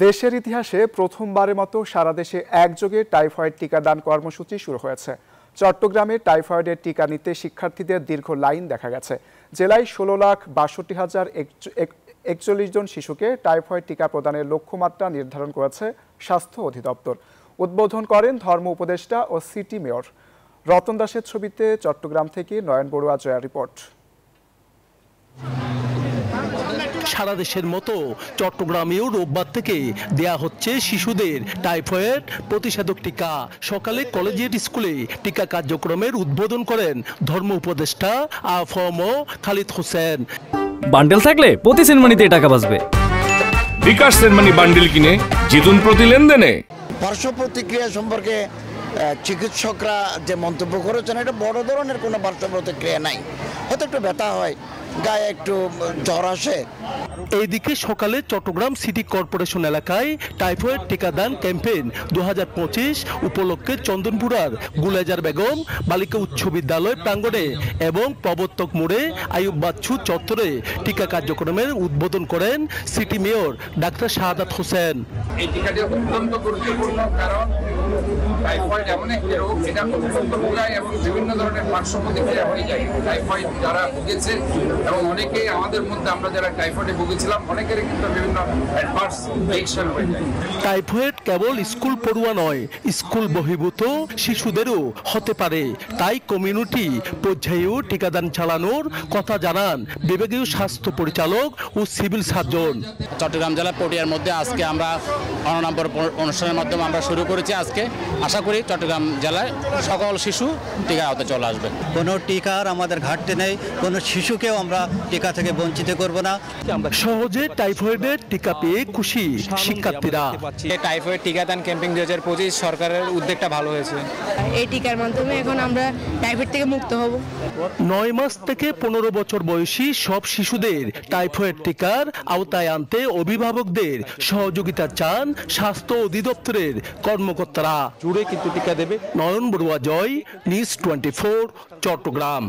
দেশের ইতিহাসে প্রথমবারের মতো সারা দেশে একযোগে টাইফয়েড টিকাদান কর্মসূচি শুরু হয়েছে। চট্টগ্রামে টাইফয়েডের টিকা নিতে শিক্ষার্থীদের দীর্ঘ লাইন দেখা গেছে। জেলায় 16,62,041 জন শিশুকে টাইফয়েড টিকা প্রদানের লক্ষ্যমাত্রা নির্ধারণ করেছে স্বাস্থ্য অধিদপ্তর। উদ্বোধন করেন ধর্ম উপদেষ্টা ও সিটি মেয়র। রতন দাসের ছবিতে চট্টগ্রাম থেকে নয়ন বড়ুয়া জয়া রিপোর্ট। সারা দেশের মতো চট্টগ্রামেও রোববার থেকে দেয়া হচ্ছে শিশুদের টাইফয়েড প্রতিষেধক টিকা। সকালে কলেজিয়েট স্কুলে টিকা কার্যক্রমের উদ্বোধন করেন ধর্ম উপদেষ্টা আফম খালিদ হোসেন। বান্ডেল থাকলে প্রতি সেনমানিতে টাকা বাঁচবে। বিকাশ সেনমানি বান্ডেল কিনে জিতুন প্রতি লেনদেনে। পার্শ্ব প্রতিক্রিয়া সম্পর্কে চিকিৎসকরা যে মন্তব্য করেছেন, এটা বড় ধরনের কোনো পার্শ্ব প্রতিক্রিয়া নাই। হয়তো একটু ব্যথা হয়, গায়ে একটু জ্বর আসে। এইদিকে সকালে চট্টগ্রাম সিটি কর্পোরেশন এলাকায় টাইফয়েড টিকাদান ক্যাম্পেইন 2025 উপলক্ষে চন্দনপুরার গুলেজার বেগম বালিকা উচ্চ বিদ্যালয় প্রাঙ্গণে এবং প্রবর্তক মোড়ে আইয়ুব বাচ্চু চত্বরে টিকা কার্যক্রমের উদ্বোধন করেন city mayor doctor Shahadat Hossain. এই টিকাটি অত্যন্ত গুরুত্বপূর্ণ, কারণ টাইফয়েড এমন একটি রোগ, এটা অত্যন্ত ভোগায় এবং বিভিন্ন ধরনের পার্শ্ব প্রতিক্রিয়া হয়ে যায়। টাইফয়েড যারা ভুগেছে এবং অনেকেই আমাদের মধ্যে আমরা যারা টাইফয়েডে ভুগেছিলাম, অনেকেরই কিন্তু বিভিন্ন অ্যাডভার্স রিঅ্যাকশন হয়ে যায়। টাইফয়েড কেবল স্কুল পড়ুয়া নয়, স্কুল বহির্ভূত শিশুদেরও হতে পারে। তাই কমিউনিটি পর্যায়েও টিকাদান চালানোর কথা জানান বিভাগীয় স্বাস্থ্য পরিচালক ও সিভিল সার্জন। চট্টগ্রাম জেলা পটিয়ার মধ্যে আজকে আমরা অননাম্বর অনুষ্ঠানের মাধ্যমে আমরা শুরু করেছি। আজকে আশা করি চট্টগ্রাম জেলায় সকল শিশু টিকা আওতায় চলে আসবে। কোনো টিকার আমাদের ঘাটতি নেই, কোনো শিশুকেও আমরা টিকা থেকে বঞ্চিত করব না। সহজে টাইফয়েডের টিকা পেয়ে খুশি শিক্ষার্থীরা। টাইফয়েড টিকাদান ক্যাম্পিং 2025 সরকারের উদ্যোগটা ভালো হয়েছে। এই টিকার মাধ্যমে এখন আমরা টাইফয়েড থেকে মুক্ত হব। 9 মাস থেকে 15 বছর বয়সী সব শিশুদের টাইফয়েড টিকার আওতায় আনতে অভিভাবকদের সহযোগিতা চান স্বাস্থ্য অধিদপ্তরের কর্মকর্তারা। জুড়ে কিন্তু টিকা দেবে। নয়ন বড়ুয়া জয়, নিউজ 24, চট্টগ্রাম।